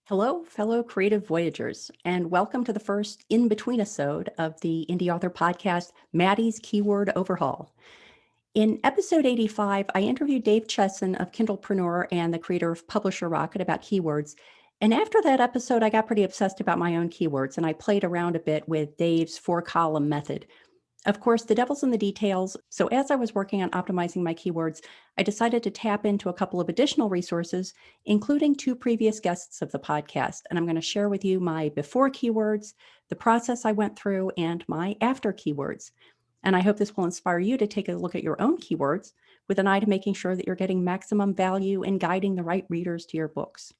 Hello, fellow creative voyagers, and welcome to the first Inbetweenisode of the Indy Author Podcast, Matty's Keyword Overhaul. In episode 85, I interviewed Dave Chesson of Kindlepreneur and the creator of Publisher Rocket about keywords. And after that episode, I got pretty obsessed about my own keywords, and I played around a bit with Dave's 4-column method. Of course, the devil's in the details. So as I was working on optimizing my keywords, I decided to tap into a couple of additional resources, including 2 previous guests of the podcast. And I'm going to share with you my before keywords, the process I went through, and my after keywords. And I hope this will inspire you to take a look at your own keywords with an eye to making sure that you're getting maximum value and guiding the right readers to your books.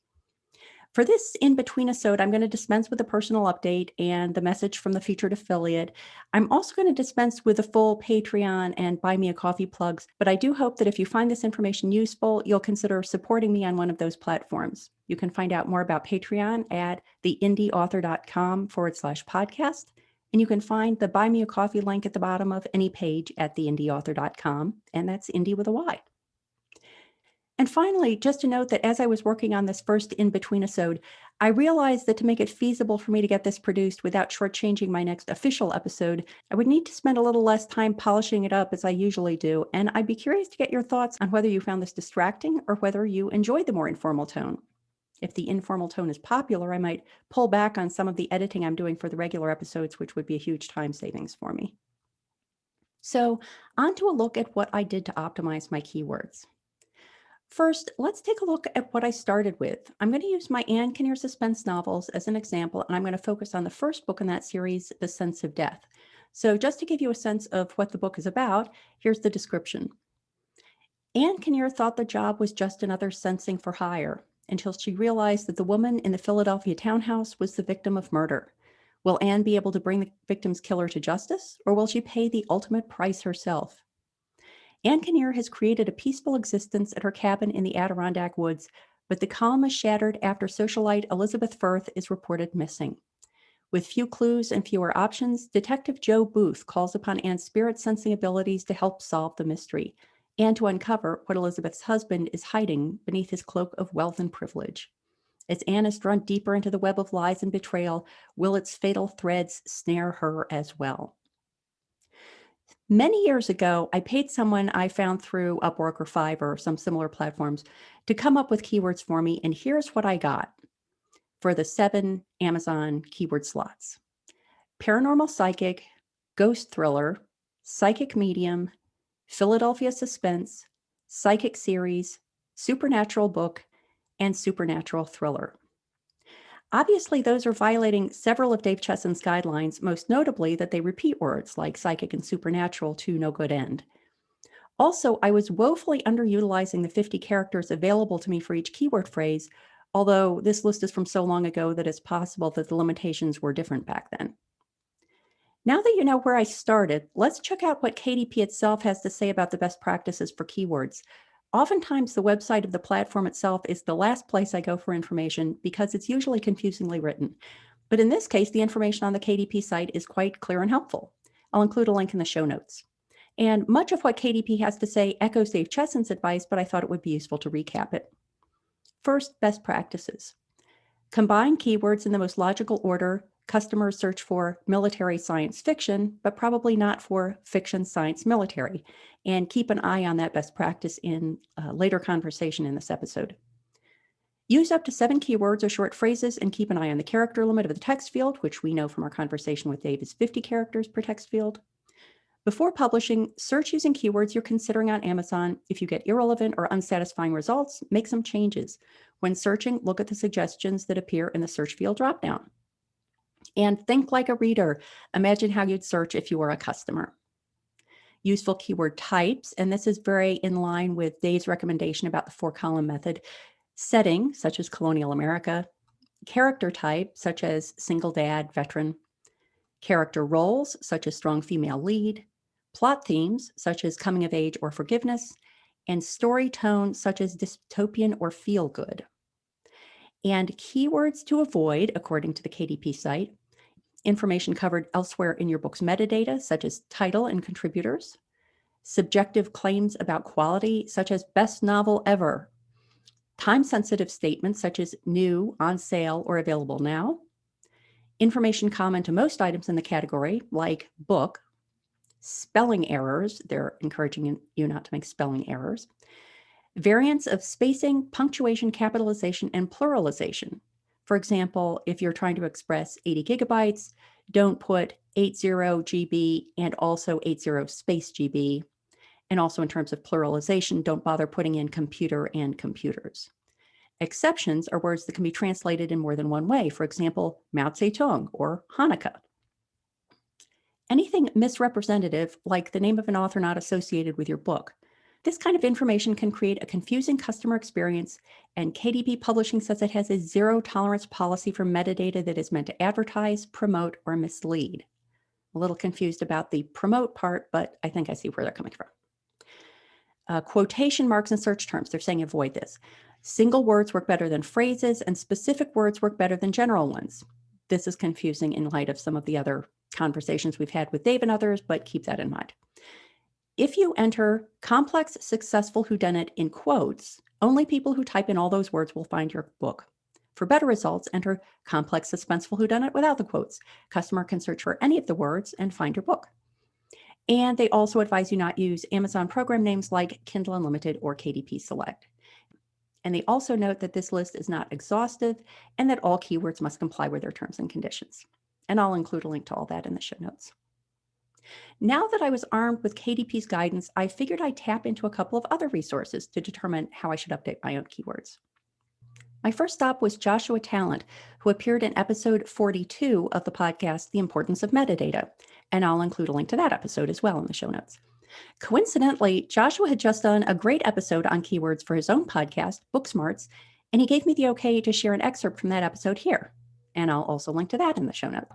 For this in-between-isode, I'm going to dispense with a personal update and the message from the featured affiliate. I'm also going to dispense with the full Patreon and Buy Me a Coffee plugs, but I do hope that if you find this information useful, you'll consider supporting me on one of those platforms. You can find out more about Patreon at theindyauthor.com/podcast, and you can find the Buy Me a Coffee link at the bottom of any page at theindyauthor.com, and that's Indy with a Y. And finally, just to note that as I was working on this first in-between-isode, I realized that to make it feasible for me to get this produced without shortchanging my next official episode, I would need to spend a little less time polishing it up as I usually do. And I'd be curious to get your thoughts on whether you found this distracting or whether you enjoyed the more informal tone. If the informal tone is popular, I might pull back on some of the editing I'm doing for the regular episodes, which would be a huge time savings for me. So, on to a look at what I did to optimize my keywords. First, let's take a look at what I started with. I'm going to use my Anne Kinnear suspense novels as an example, and I'm going to focus on the first book in that series, The Sense of Death. So just to give you a sense of what the book is about, here's the description. Anne Kinnear thought the job was just another sensing for hire until she realized that the woman in the Philadelphia townhouse was the victim of murder. Will Anne be able to bring the victim's killer to justice, or will she pay the ultimate price herself? Anne Kinnear has created a peaceful existence at her cabin in the Adirondack woods, but the calm is shattered after socialite Elizabeth Firth is reported missing. With few clues and fewer options, Detective Joe Booth calls upon Anne's spirit-sensing abilities to help solve the mystery and to uncover what Elizabeth's husband is hiding beneath his cloak of wealth and privilege. As Anne is drawn deeper into the web of lies and betrayal, will its fatal threads snare her as well? Many years ago, I paid someone I found through Upwork or Fiverr or some similar platforms to come up with keywords for me, and here's what I got for the 7 Amazon keyword slots: paranormal psychic, ghost thriller, psychic medium, Philadelphia suspense, psychic series, supernatural book, and supernatural thriller. Obviously, those are violating several of Dave Chesson's guidelines, most notably that they repeat words like psychic and supernatural to no good end. Also, I was woefully underutilizing the 50 characters available to me for each keyword phrase, although this list is from so long ago that it's possible that the limitations were different back then. Now that you know where I started, let's check out what KDP itself has to say about the best practices for keywords. Oftentimes, the website of the platform itself is the last place I go for information because it's usually confusingly written. But in this case, the information on the KDP site is quite clear and helpful. I'll include a link in the show notes. And much of what KDP has to say echoes Dave Chesson's advice, but I thought it would be useful to recap it. First, best practices. Combine keywords in the most logical order. Customers search for military science fiction, but probably not for fiction science military. And keep an eye on that best practice in a later conversation in this episode. Use up to 7 keywords or short phrases and keep an eye on the character limit of the text field, which we know from our conversation with Dave is 50 characters per text field. Before publishing, search using keywords you're considering on Amazon. If you get irrelevant or unsatisfying results, make some changes. When searching, look at the suggestions that appear in the search field dropdown. And think like a reader. Imagine how you'd search if you were a customer. Useful keyword types, and this is very in line with Dave's recommendation about the 4-column method. Setting, such as colonial America. Character type, such as single dad, veteran. Character roles, such as strong female lead. Plot themes, such as coming of age or forgiveness. And story tone, such as dystopian or feel good. And keywords to avoid, according to the KDP site: information covered elsewhere in your book's metadata, such as title and contributors; subjective claims about quality, such as best novel ever; time-sensitive statements such as new, on sale, or available now, information common to most items in the category, like book, spelling errors, they're encouraging you not to make spelling errors, variants of spacing, punctuation, capitalization, and pluralization. For example, if you're trying to express 80 gigabytes, don't put 80 GB and also 80 space GB. And also in terms of pluralization, don't bother putting in computer and computers. Exceptions are words that can be translated in more than one way. For example, Mao Zedong or Hanukkah. Anything misrepresentative, like the name of an author not associated with your book. This kind of information can create a confusing customer experience, and KDP Publishing says it has a zero-tolerance policy for metadata that is meant to advertise, promote, or mislead. A little confused about the promote part, but I think I see where they're coming from. Quotation marks and search terms, they're saying avoid this. Single words work better than phrases, and specific words work better than general ones. This is confusing in light of some of the other conversations we've had with Dave and others, but keep that in mind. If you enter complex, successful whodunit in quotes, only people who type in all those words will find your book. For better results, enter complex, suspenseful whodunit without the quotes. Customer can search for any of the words and find your book. And they also advise you not use Amazon program names like Kindle Unlimited or KDP Select. And they also note that this list is not exhaustive and that all keywords must comply with their terms and conditions. And I'll include a link to all that in the show notes. Now that I was armed with KDP's guidance, I figured I'd tap into a couple of other resources to determine how I should update my own keywords. My first stop was Joshua Talent, who appeared in episode 42 of the podcast, The Importance of Metadata. And I'll include a link to that episode as well in the show notes. Coincidentally, Joshua had just done a great episode on keywords for his own podcast, Book Smarts, and he gave me the okay to share an excerpt from that episode here. And I'll also link to that in the show notes.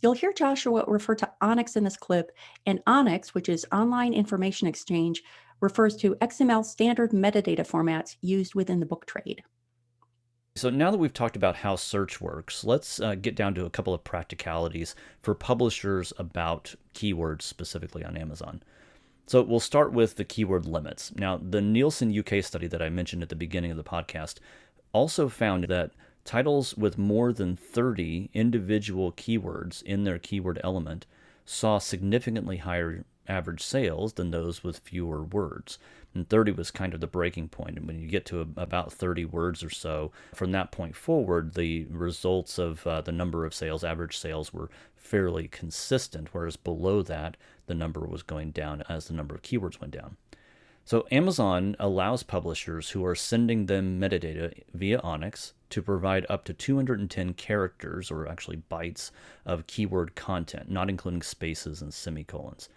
You'll hear Joshua refer to Onyx in this clip, and Onyx, which is Online Information Exchange, refers to XML standard metadata formats used within the book trade. So now that we've talked about how search works, let's get down to a couple of practicalities for publishers about keywords specifically on Amazon. So we'll start with the keyword limits. Now, the Nielsen UK study that I mentioned at the beginning of the podcast also found that titles with more than 30 individual keywords in their keyword element saw significantly higher average sales than those with fewer words. And 30 was kind of the breaking point. And when you get to about 30 words or so, from that point forward, the results of the number of sales, average sales, were fairly consistent, whereas below that, the number was going down as the number of keywords went down. So Amazon allows publishers who are sending them metadata via Onyx to provide up to 210 characters, or actually bytes, of keyword content, not including spaces and semicolons.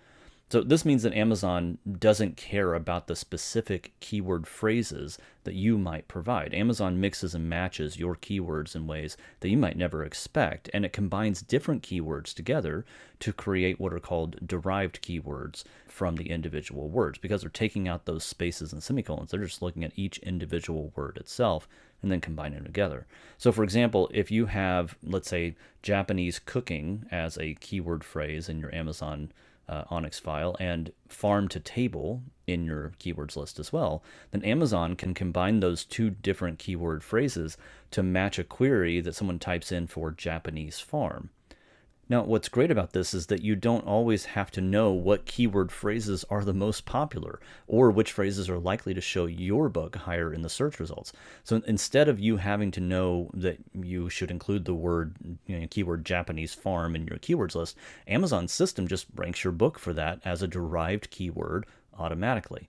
So this means that Amazon doesn't care about the specific keyword phrases that you might provide. Amazon mixes and matches your keywords in ways that you might never expect, and it combines different keywords together to create what are called derived keywords from the individual words. Because they're taking out those spaces and semicolons, they're just looking at each individual word itself and then combining them together. So for example, if you have, let's say, Japanese cooking as a keyword phrase in your Amazon Onyx file and farm to table in your keywords list as well, then Amazon can combine those two different keyword phrases to match a query that someone types in for Japanese farm. Now, what's great about this is that you don't always have to know what keyword phrases are the most popular or which phrases are likely to show your book higher in the search results. So instead of you having to know that you should include the word, keyword Japanese farm in your keywords list, Amazon's system just ranks your book for that as a derived keyword automatically.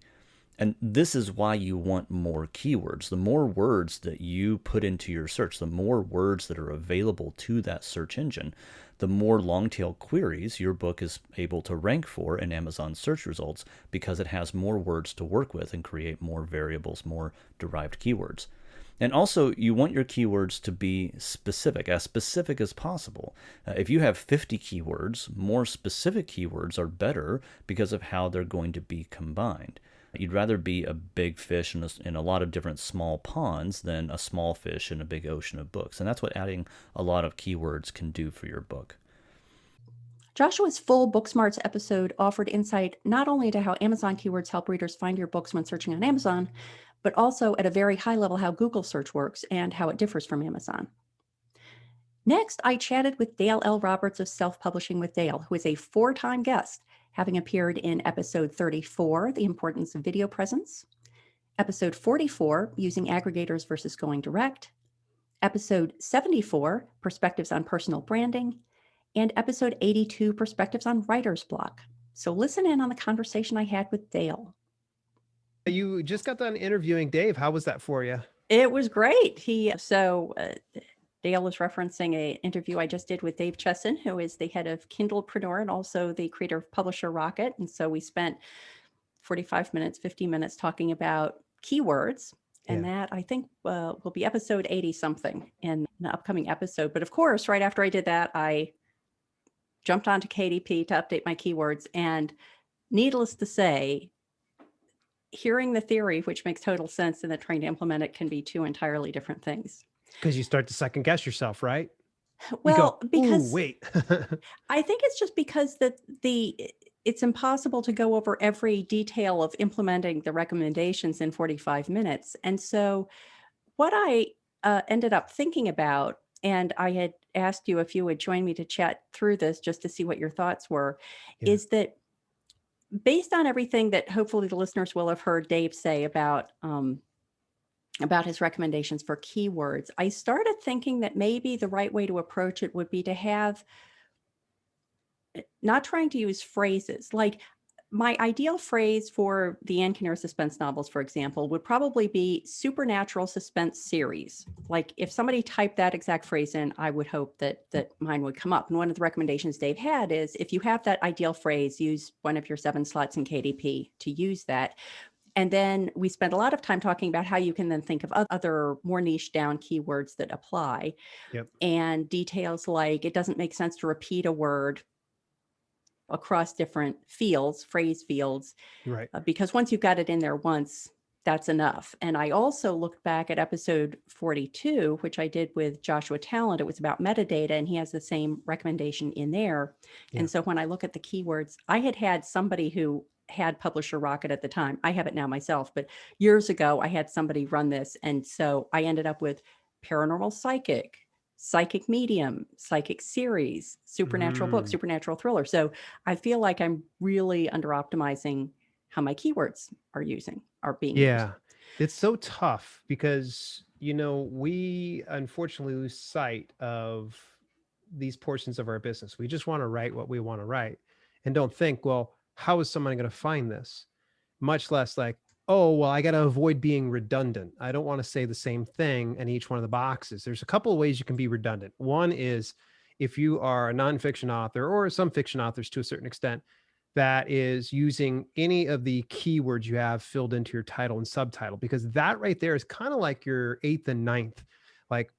And this is why you want more keywords. The more words that you put into your search, the more words that are available to that search engine, the more long-tail queries your book is able to rank for in Amazon search results, because it has more words to work with and create more variables, more derived keywords. And also, you want your keywords to be specific as possible. If you have 50 keywords, more specific keywords are better because of how they're going to be combined. You'd rather be a big fish in a lot of different small ponds than a small fish in a big ocean of books. And that's what adding a lot of keywords can do for your book. Joshua's full Book Smarts episode offered insight not only to how Amazon keywords help readers find your books when searching on Amazon, but also at a very high level how Google search works and how it differs from Amazon. Next, I chatted with Dale L. Roberts of Self-Publishing with Dale, who is a 4-time guest, having appeared in episode 34, The Importance of Video Presence, episode 44, Using Aggregators versus Going Direct, episode 74, Perspectives on Personal Branding, and episode 82, Perspectives on Writer's Block. So listen in on the conversation I had with Dale. You just got done interviewing Dave. How was that for you? It was great. Dale was referencing an interview I just did with Dave Chesson, who is the head of Kindlepreneur and also the creator of Publisher Rocket. And so we spent 45 minutes, 50 minutes talking about keywords. And that, I think, will be episode 80 something in the upcoming episode. But of course, right after I did that, I jumped onto KDP to update my keywords. And needless to say, hearing the theory, which makes total sense, and then trying to implement it can be two entirely different things. Because you start to second guess yourself, right? Well, because wait. I think it's just because it's impossible to go over every detail of implementing the recommendations in 45 minutes. And so what I ended up thinking about, and I had asked you if you would join me to chat through this just to see what your thoughts were, is that based on everything that hopefully the listeners will have heard Dave say about his recommendations for keywords, I started thinking that maybe the right way to approach it would be to have, not trying to use phrases. Like my ideal phrase for the Ann Kinnear suspense novels, for example, would probably be supernatural suspense series. Like if somebody typed that exact phrase in, I would hope that mine would come up. And one of the recommendations Dave had is if you have that ideal phrase, use one of your 7 slots in KDP to use that. And then we spent a lot of time talking about how you can then think of other more niche down keywords that apply. And details like it doesn't make sense to repeat a word across different fields, phrase fields, right? Because once you've got it in there once, that's enough. And I also looked back at episode 42, which I did with Joshua Talent. It was about metadata, and he has the same recommendation in there. And so when I look at the keywords, I had somebody who had Publisher Rocket at the time. I have it now myself, but years ago I had somebody run this. And so I ended up with paranormal psychic, psychic medium, psychic series, supernatural book, supernatural thriller. So I feel like I'm really under optimizing how my keywords are being used. It's so tough because, we unfortunately lose sight of these portions of our business. We just want to write what we want to write and don't think, well, how is someone going to find this? Much less like, oh, well, I got to avoid being redundant. I don't want to say the same thing in each one of the boxes. There's a couple of ways you can be redundant. One is if you are a nonfiction author or some fiction authors to a certain extent, that is using any of the keywords you have filled into your title and subtitle, because that right there is kind of like your 8th and 9th, like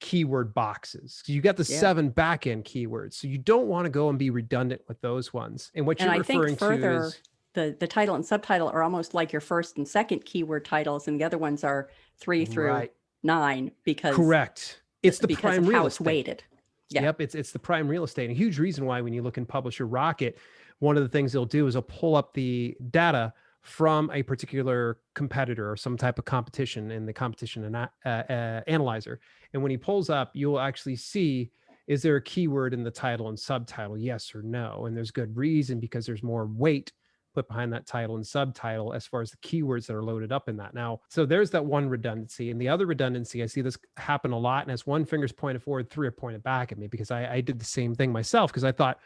keyword boxes. You got the 7 back-end keywords. So you don't want to go and be redundant with those ones. And what you're referring to is the title and subtitle are almost like your first and second keyword titles, and the other ones are 3 through 9 because correct. It's the prime real estate. How it's weighted. Yep, it's the prime real estate. A huge reason why when you look in Publisher Rocket, one of the things they'll do is they'll pull up the data from a particular competitor or some type of competition in the competition analyzer. And when he pulls up, you'll actually see, is there a keyword in the title and subtitle? Yes or no? And there's good reason because there's more weight put behind that title and subtitle as far as the keywords that are loaded up in that. Now, so there's that one redundancy. And the other redundancy, I see this happen a lot. And as one finger's pointed forward, 3 are pointed back at me because I did the same thing myself because I thought,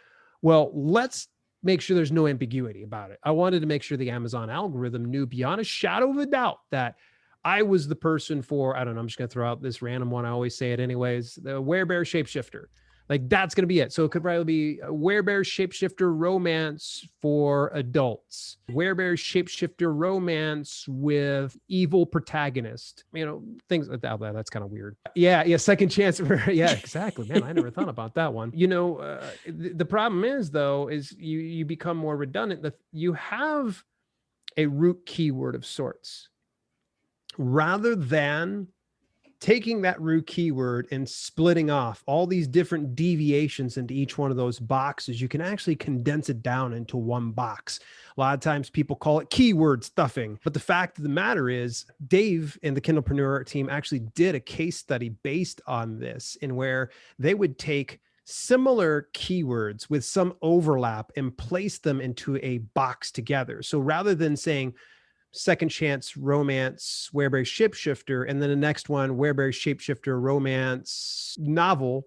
well, let's make sure there's no ambiguity about it. I wanted to make sure the Amazon algorithm knew beyond a shadow of a doubt that I was the person for, I don't know, I'm just going to throw out this random one. I always say it anyways, the werebear shapeshifter. Like that's going to be it. So it could probably be a werebear shapeshifter romance for adults, werebear shapeshifter romance with evil protagonist, things like that. That's kind of weird. Yeah. Second chance. Yeah, exactly. Man, I never thought about that one. The problem is though, is you become more redundant. You have a root keyword of sorts rather than taking that root keyword and splitting off all these different deviations into each one of those boxes, you can actually condense it down into one box. A lot of times people call it keyword stuffing, but the fact of the matter is Dave and the Kindlepreneur team actually did a case study based on this, in where they would take similar keywords with some overlap and place them into a box together. So rather than saying second chance romance wereberry shapeshifter and then the next one wereberry shapeshifter romance novel,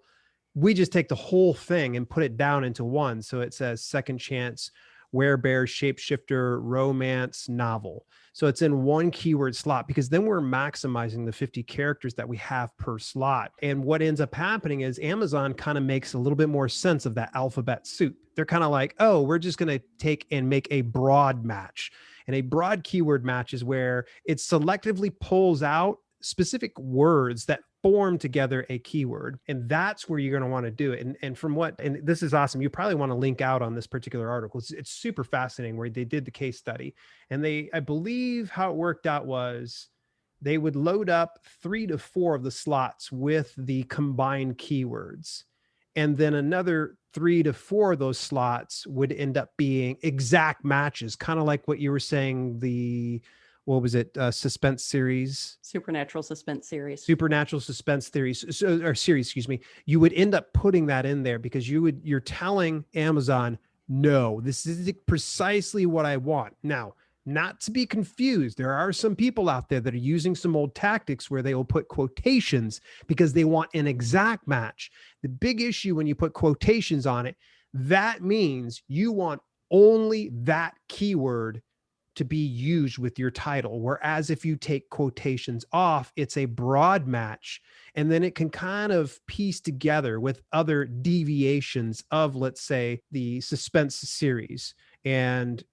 we just take the whole thing and put it down into one. So it says second chance werebear shapeshifter romance novel. So it's in one keyword slot, because then we're maximizing the 50 characters that we have per slot. And what ends up happening is Amazon kind of makes a little bit more sense of that alphabet soup. They're kind of like, oh, we're just going to take and make a broad match. And a broad keyword match is where it selectively pulls out specific words that form together a keyword. And that's where you're going to want to do it. And this is awesome. You probably want to link out on this particular article. It's super fascinating, where they did the case study. And I believe how it worked out was they would load up 3 to 4 of the slots with the combined keywords. And then another 3 to 4 of those slots would end up being exact matches, kind of like what you were saying, suspense series? Supernatural suspense series. Supernatural suspense series, excuse me. You would end up putting that in there because you're telling Amazon, no, this is precisely what I want. Now, not to be confused, there are some people out there that are using some old tactics where they will put quotations because they want an exact match. The big issue when you put quotations on it, that means you want only that keyword to be used with your title. Whereas if you take quotations off, it's a broad match, and then it can kind of piece together with other deviations of, let's say, the suspense series and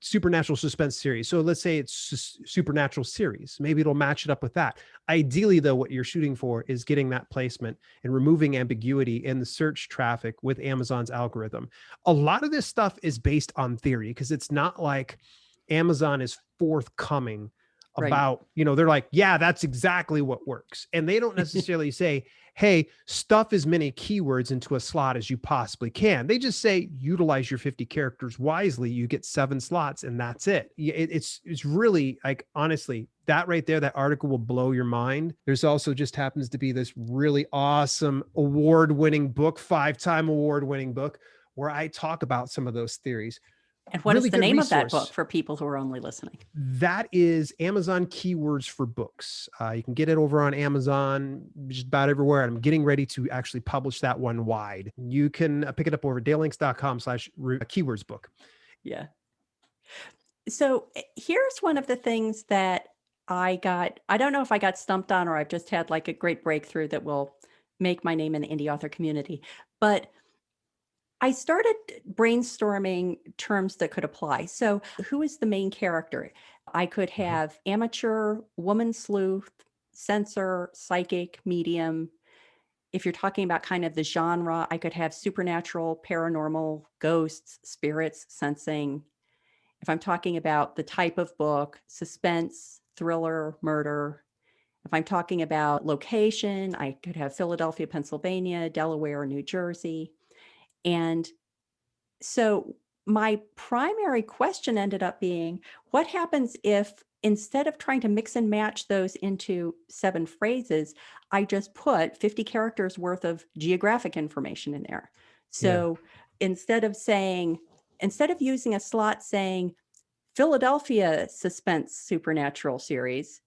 supernatural suspense series. So let's say it's supernatural series. Maybe it'll match it up with that. Ideally, though, what you're shooting for is getting that placement and removing ambiguity in the search traffic with Amazon's algorithm. A lot of this stuff is based on theory, because it's not like Amazon is forthcoming about, they're like, yeah, that's exactly what works. And they don't necessarily say, hey, stuff as many keywords into a slot as you possibly can. They just say, utilize your 50 characters wisely. You get 7 slots and that's it. It's really, like, honestly, that right there, that article will blow your mind. There's also just happens to be this really awesome award-winning book, 5-time award-winning book, where I talk about some of those theories. And what is the name of that book for people who are only listening? That is Amazon Keywords for Books. You can get it over on Amazon, just about everywhere. I'm getting ready to actually publish that one wide. You can pick it up over dalelinks.com/keywords book. Yeah. So here's one of the things that I don't know if I got stumped on, or I've just had like a great breakthrough that will make my name in the indie author community. But I started brainstorming terms that could apply. So who is the main character? I could have amateur, woman sleuth, censor, psychic, medium. If you're talking about kind of the genre, I could have supernatural, paranormal, ghosts, spirits, sensing. If I'm talking about the type of book, suspense, thriller, murder. If I'm talking about location, I could have Philadelphia, Pennsylvania, Delaware, New Jersey. And so my primary question ended up being, what happens if instead of trying to mix and match those into 7 phrases, I just put 50 characters worth of geographic information in there? So instead of using a slot saying Philadelphia suspense supernatural series,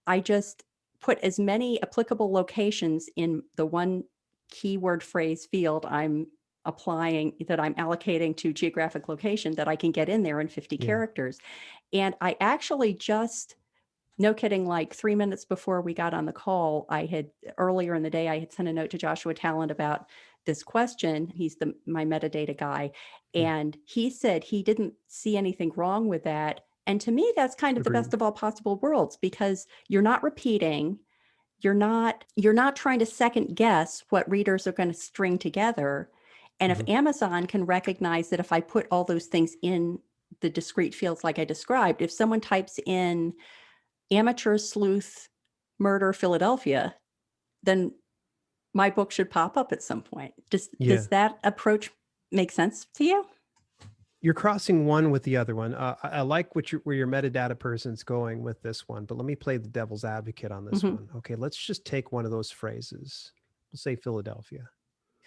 I just put as many applicable locations in the one keyword phrase field I'm allocating to geographic location that I can get in there in 50 characters. And I actually just, no kidding, like 3 minutes before we got on the call, earlier in the day, I had sent a note to Joshua Talent about this question. He's my metadata guy. And he said he didn't see anything wrong with that. And to me, that's kind of the best of all possible worlds, because you're not repeating, you're not trying to second guess what readers are going to string together. And if Amazon can recognize that if I put all those things in the discrete fields like I described, if someone types in amateur sleuth murder Philadelphia, then my book should pop up at some point. Does that approach make sense to you? You're crossing one with the other one. I like where your metadata person's going with this one, but let me play the devil's advocate on this one. Okay, let's just take one of those phrases. We'll say Philadelphia.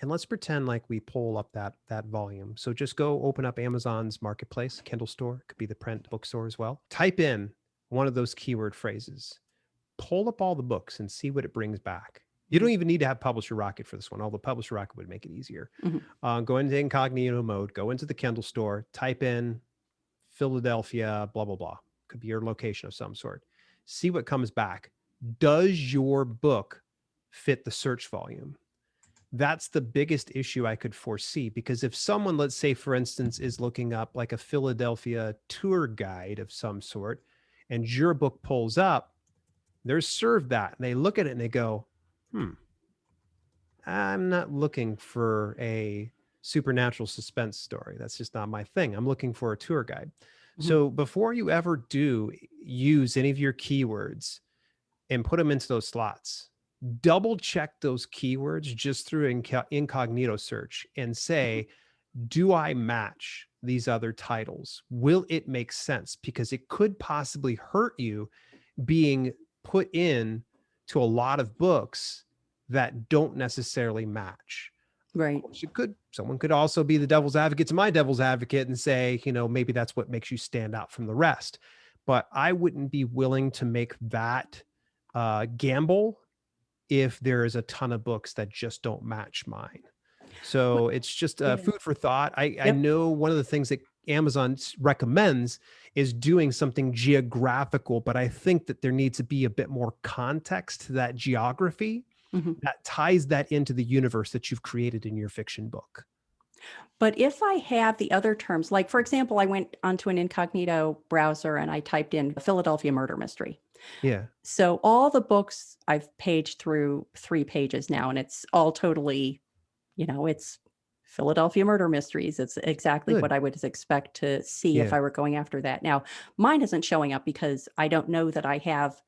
And let's pretend like we pull up that volume. So just go open up Amazon's marketplace, Kindle store. It could be the print bookstore as well. Type in one of those keyword phrases. Pull up all the books and see what it brings back. You don't even need to have Publisher Rocket for this one, although Publisher Rocket would make it easier. Go into incognito mode, go into the Kindle store, type in Philadelphia, blah, blah, blah. Could be your location of some sort. See what comes back. Does your book fit the search volume? That's the biggest issue I could foresee, because if someone, let's say, for instance, is looking up like a Philadelphia tour guide of some sort, and your book pulls up, they're served that. And they look at it and they go, I'm not looking for a supernatural suspense story. That's just not my thing. I'm looking for a tour guide. So before you ever do use any of your keywords and put them into those slots, double check those keywords just through incognito search and say, do I match these other titles? Will it make sense? Because it could possibly hurt you being put in to a lot of books that don't necessarily match. Right. Someone could also be the devil's advocate to my devil's advocate and say, maybe that's what makes you stand out from the rest. But I wouldn't be willing to make that gamble if there is a ton of books that just don't match mine. So it's just food for thought. I know one of the things that Amazon recommends is doing something geographical, but I think that there needs to be a bit more context to that geography that ties that into the universe that you've created in your fiction book. But if I have the other terms, like, for example, I went onto an incognito browser and I typed in Philadelphia murder mystery. Yeah. So all the books I've paged through 3 pages now, and it's all totally, it's Philadelphia murder mysteries. It's exactly what I would expect to see if I were going after that. Now, mine isn't showing up because I don't know that I have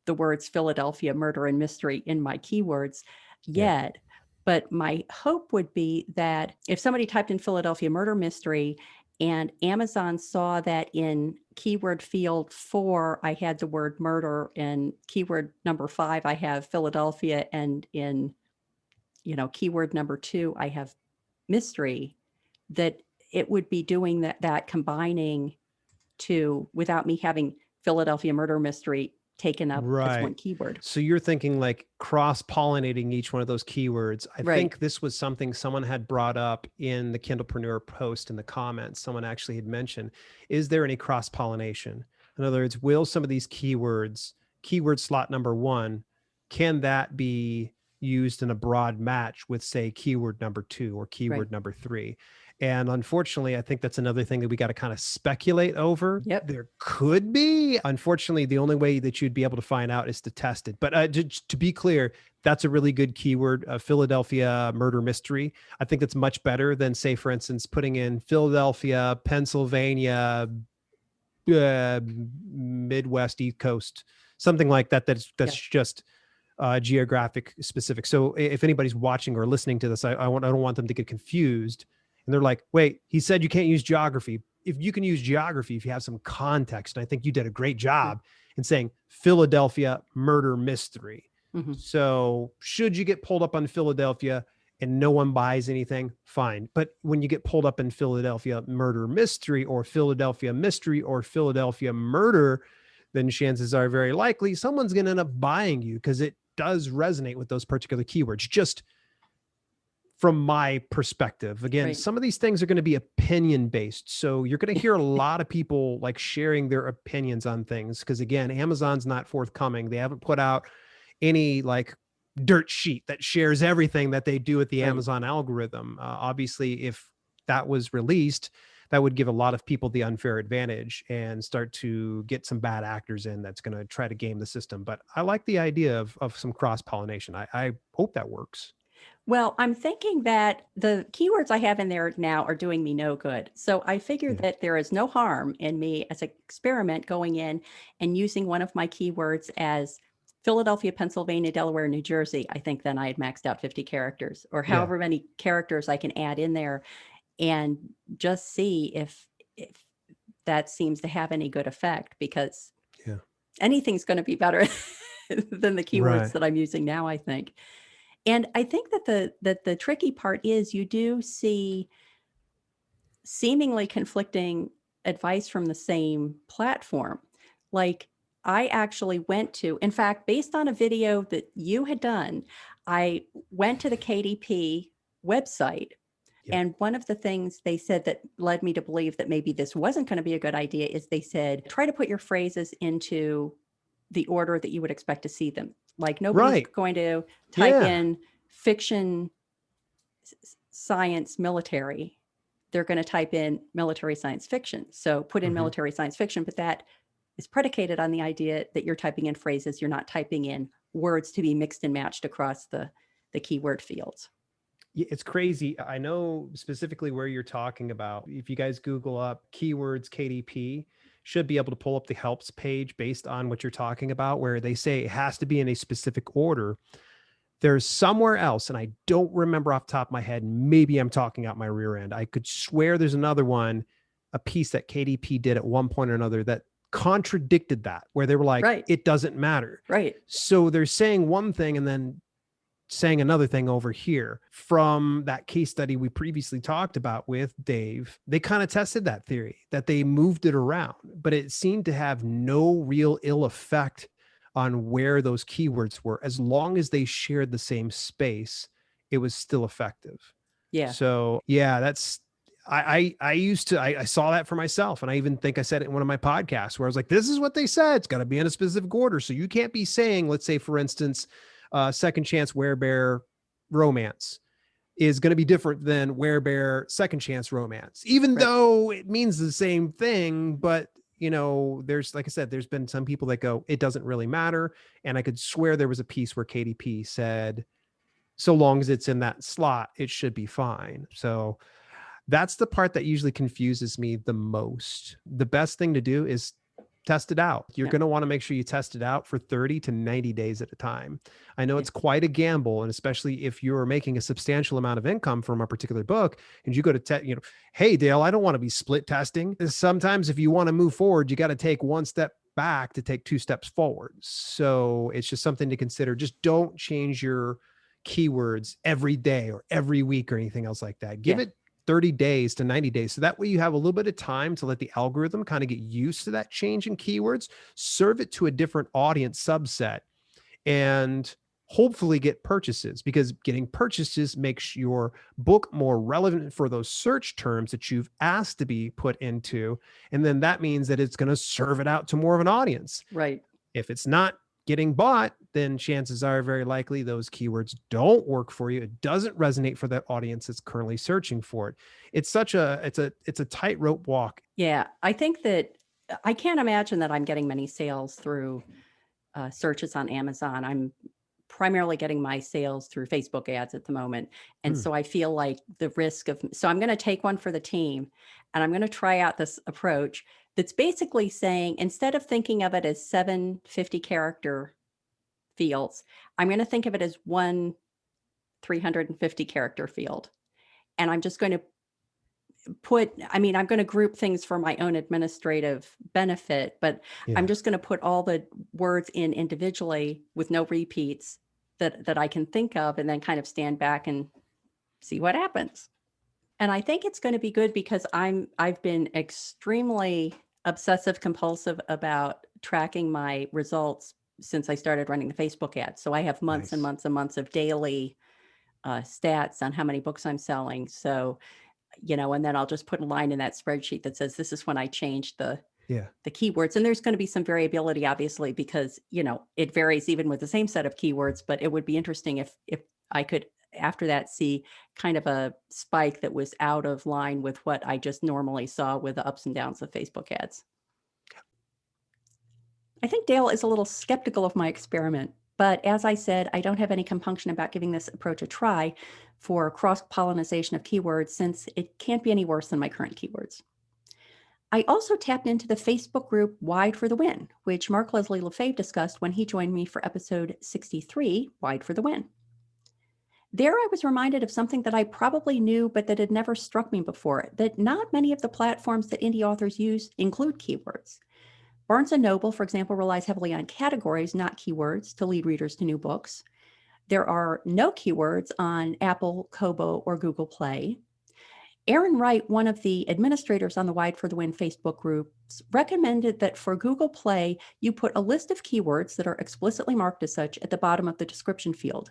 the words Philadelphia murder and mystery in my keywords yet. But my hope would be that if somebody typed in Philadelphia murder mystery and Amazon saw that in keyword field 4, I had the word murder, and keyword number 5, I have Philadelphia, and in, keyword number 2, I have mystery, that it would be doing that combining without me having Philadelphia murder mystery taken up as one keyword. So you're thinking like cross-pollinating each one of those keywords. I think this was something someone had brought up in the Kindlepreneur post in the comments. Someone actually had mentioned, is there any cross-pollination? In other words, will some of these keywords, keyword slot number 1, can that be used in a broad match with, say, keyword number 2 or keyword number 3? And unfortunately, I think that's another thing that we got to kind of speculate over. There could be. Unfortunately, the only way that you'd be able to find out is to test it. But to be clear, that's a really good keyword, Philadelphia murder mystery. I think that's much better than, say, for instance, putting in Philadelphia, Pennsylvania, Midwest, East Coast, something like that. That's just geographic specific. So if anybody's watching or listening to this, I don't want them to get confused. And they're like, wait, he said you can't use geography. If you can use geography, if you have some context, and I think you did a great job in saying Philadelphia murder mystery. So should you get pulled up on Philadelphia and no one buys anything, fine. But when you get pulled up in Philadelphia murder mystery or Philadelphia mystery or Philadelphia murder, then chances are very likely someone's going to end up buying you because it does resonate with those particular keywords. Just from my perspective, again, some of these things are going to be opinion based. So you're going to hear a lot of people like sharing their opinions on things. Cause again, Amazon's not forthcoming. They haven't put out any like dirt sheet that shares everything that they do with the Amazon algorithm. Obviously, if that was released, that would give a lot of people the unfair advantage and start to get some bad actors in that's going to try to game the system. But I like the idea of some cross-pollination. I hope that works. Well, I'm thinking that the keywords I have in there now are doing me no good. So I figured that there is no harm in me as an experiment going in and using one of my keywords as Philadelphia, Pennsylvania, Delaware, New Jersey, I think then I had maxed out 50 characters or Yeah. however many characters I can add in there and just see if that seems to have any good effect, because Yeah. anything's going to be better than the keywords Right. that I'm using now, I think. And I think that the tricky part is you do see seemingly conflicting advice from the same platform. Like I actually went to, in fact, based on a video that you had done, I went to the KDP website. Yeah. And one of the things they said that led me to believe that maybe this wasn't going to be a good idea is they said, try to put your phrases into the order that you would expect to see them. Like nobody's Right. going to type Yeah. in fiction, science, military. They're going to type in military science fiction. So put in military science fiction, but that is predicated on the idea that you're typing in phrases. You're not typing in words to be mixed and matched across the keyword fields. Yeah, it's crazy. I know specifically where you're talking about. If you guys Google up keywords KDP, should be able to pull up the helps page based on what you're talking about, where they say it has to be in a specific order. There's somewhere else, and I don't remember off the top of my head. Maybe I'm talking out my rear end. I could swear there's another one, a piece that KDP did at one point or another that contradicted that, where they were like, Right. It doesn't matter. Right. So they're saying one thing and then saying another thing over here. From that case study we previously talked about with Dave, they kind of tested that theory that they moved it around, but it seemed to have no real ill effect on where those keywords were. As long as they shared the same space, it was still effective. Yeah. So yeah, that's, I saw that for myself. And I even think I said it in one of my podcasts where I was like, this is what they said. It's got to be in a specific order. So you can't be saying, let's say for instance, Second Chance Werebear romance is going to be different than Werebear Second Chance romance, even though it means the same thing. But you know, there's, like I said, there's been some people that go, it doesn't really matter. And I could swear there was a piece where KDP said, so long as it's in that slot, it should be fine. So that's the part that usually confuses me the most. The best thing to do is test it out. You're going to want to make sure you test it out for 30 to 90 days at a time. I know it's quite a gamble. And especially if you're making a substantial amount of income from a particular book and you go to, hey, Dale, I don't want to be split testing. Sometimes if you want to move forward, you got to take one step back to take two steps forward. So it's just something to consider. Just don't change your keywords every day or every week or anything else like that. Give it 30 days to 90 days. So that way you have a little bit of time to let the algorithm kind of get used to that change in keywords, serve it to a different audience subset, and hopefully get purchases, because getting purchases makes your book more relevant for those search terms that you've asked to be put into. And then that means that it's going to serve it out to more of an audience. Right. If it's not getting bought, then chances are very likely those keywords don't work for you. It doesn't resonate for that audience that's currently searching for it. It's such a, it's a tightrope walk. Yeah. I think that I can't imagine that I'm getting many sales through searches on Amazon. I'm primarily getting my sales through Facebook ads at the moment. And so I feel like the risk of, so I'm going to take one for the team and I'm going to try out this approach that's basically saying, instead of thinking of it as 750 character fields, I'm going to think of it as one 350 character field. And I'm just going to I'm going to group things for my own administrative benefit, but I'm just going to put all the words in individually with no repeats that I can think of, and then kind of stand back and see what happens. And I think it's going to be good because I've been extremely obsessive compulsive about tracking my results since I started running the Facebook ads. So I have months and months and months of daily stats on how many books I'm selling. So, and then I'll just put a line in that spreadsheet that says, this is when I changed the keywords. And there's going to be some variability, obviously, because, it varies even with the same set of keywords, but it would be interesting if I could, after that, see kind of a spike that was out of line with what I just normally saw with the ups and downs of Facebook ads. I think Dale is a little skeptical of my experiment, but as I said, I don't have any compunction about giving this approach a try for cross-pollination of keywords, since it can't be any worse than my current keywords. I also tapped into the Facebook group Wide for the Win, which Mark Leslie Lefebvre discussed when he joined me for episode 63, Wide for the Win. There I was reminded of something that I probably knew, but that had never struck me before, that not many of the platforms that indie authors use include keywords. Barnes & Noble, for example, relies heavily on categories, not keywords, to lead readers to new books. There are no keywords on Apple, Kobo, or Google Play. Aaron Wright, one of the administrators on the Wide for the Win Facebook groups, recommended that for Google Play, you put a list of keywords that are explicitly marked as such at the bottom of the description field.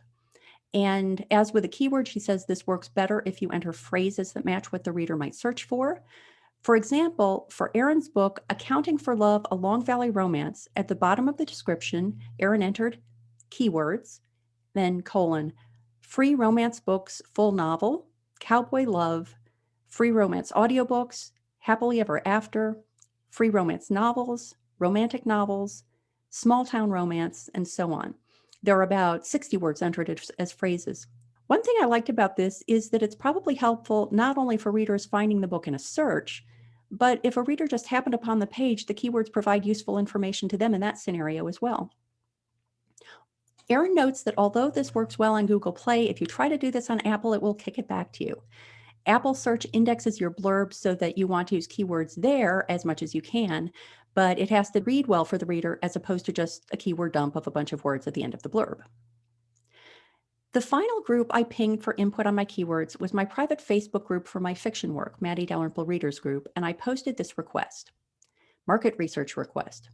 And as with a keyword, she says this works better if you enter phrases that match what the reader might search for. For example, for Aaron's book, Accounting for Love, A Long Valley Romance, at the bottom of the description, Aaron entered keywords, then : free romance books, full novel, cowboy love, free romance audiobooks, happily ever after, free romance novels, romantic novels, small town romance, and so on. There are about 60 words entered as phrases. One thing I liked about this is that it's probably helpful not only for readers finding the book in a search, but if a reader just happened upon the page, the keywords provide useful information to them in that scenario as well. Aaron notes that although this works well on Google Play, if you try to do this on Apple, it will kick it back to you. Apple Search indexes your blurb so that you want to use keywords there as much as you can, but it has to read well for the reader as opposed to just a keyword dump of a bunch of words at the end of the blurb. The final group I pinged for input on my keywords was my private Facebook group for my fiction work, Matty Dalrymple Readers Group, and I posted this request, market research request.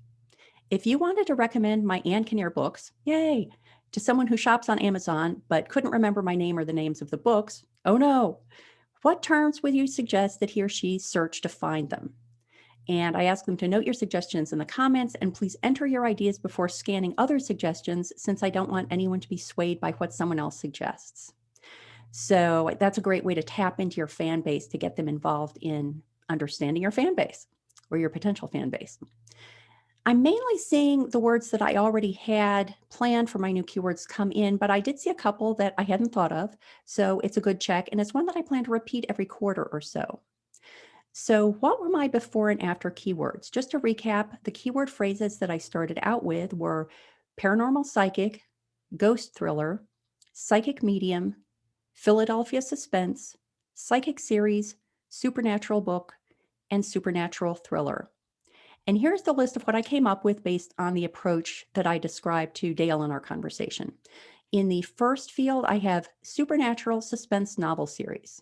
If you wanted to recommend my Ann Kinnear books, yay, to someone who shops on Amazon but couldn't remember my name or the names of the books, oh no, what terms would you suggest that he or she search to find them? And I asked them to note your suggestions in the comments and please enter your ideas before scanning other suggestions, since I don't want anyone to be swayed by what someone else suggests. So that's a great way to tap into your fan base to get them involved in understanding your fan base or your potential fan base. I'm mainly seeing the words that I already had planned for my new keywords come in, but I did see a couple that I hadn't thought of. So it's a good check. And it's one that I plan to repeat every quarter or so. So what were my before and after keywords? Just to recap, the keyword phrases that I started out with were paranormal psychic, ghost thriller, psychic medium, Philadelphia suspense, psychic series, supernatural book, and supernatural thriller. And here's the list of what I came up with based on the approach that I described to Dale in our conversation. In the first field, I have supernatural suspense novel series.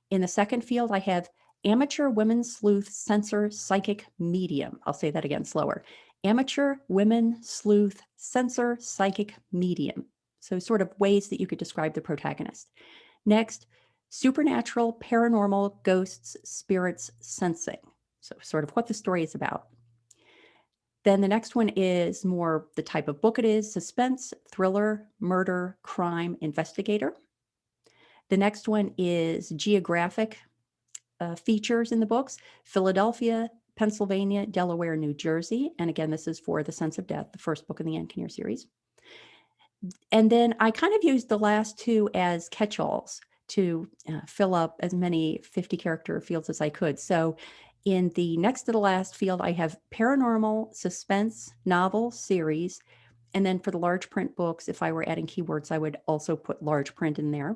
In the second field, I have amateur women sleuth censor psychic medium. I'll say that again slower. Amateur women sleuth censor psychic medium. So sort of ways that you could describe the protagonist. Next, supernatural, paranormal, ghosts, spirits, sensing. So sort of what the story is about. Then the next one is more the type of book it is: suspense, thriller, murder, crime, investigator. The next one is geographic features in the books: Philadelphia, Pennsylvania, Delaware, New Jersey. And again, this is for The Sense of Death, the first book in the Ann Kinnear series. And then I kind of used the last two as catch-alls to fill up as many 50-character fields as I could. So in the next to the last field, I have paranormal, suspense, novel, series. And then for the large print books, if I were adding keywords, I would also put large print in there.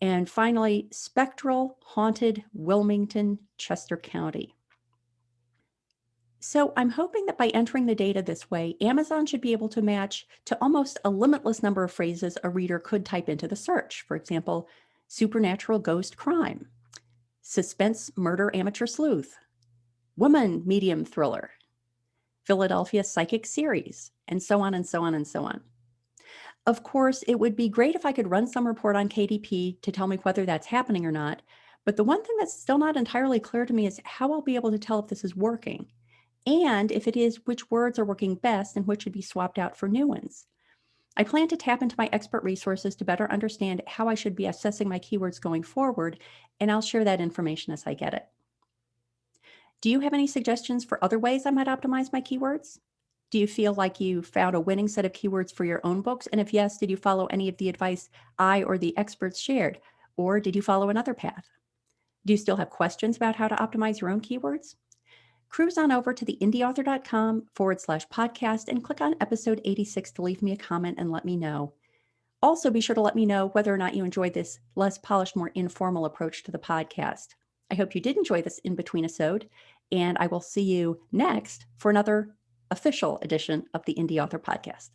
And finally, spectral, haunted, Wilmington, Chester County. So I'm hoping that by entering the data this way, Amazon should be able to match to almost a limitless number of phrases a reader could type into the search. For example, supernatural ghost crime, suspense murder amateur sleuth, woman medium thriller, Philadelphia psychic series, and so on and so on and so on. Of course, it would be great if I could run some report on KDP to tell me whether that's happening or not. But the one thing that's still not entirely clear to me is how I'll be able to tell if this is working. And if it is, which words are working best and which should be swapped out for new ones. I plan to tap into my expert resources to better understand how I should be assessing my keywords going forward, and I'll share that information as I get it. Do you have any suggestions for other ways I might optimize my keywords? Do you feel like you found a winning set of keywords for your own books? And if yes, did you follow any of the advice I or the experts shared? Or did you follow another path? Do you still have questions about how to optimize your own keywords? cruise on over to the indyauthor.com/podcast and click on episode 86 to leave me a comment and let me know. Also, be sure to let me know whether or not you enjoyed this less polished, more informal approach to the podcast. I hope you did enjoy this in-between-isode, and I will see you next for another official edition of the Indy Author Podcast.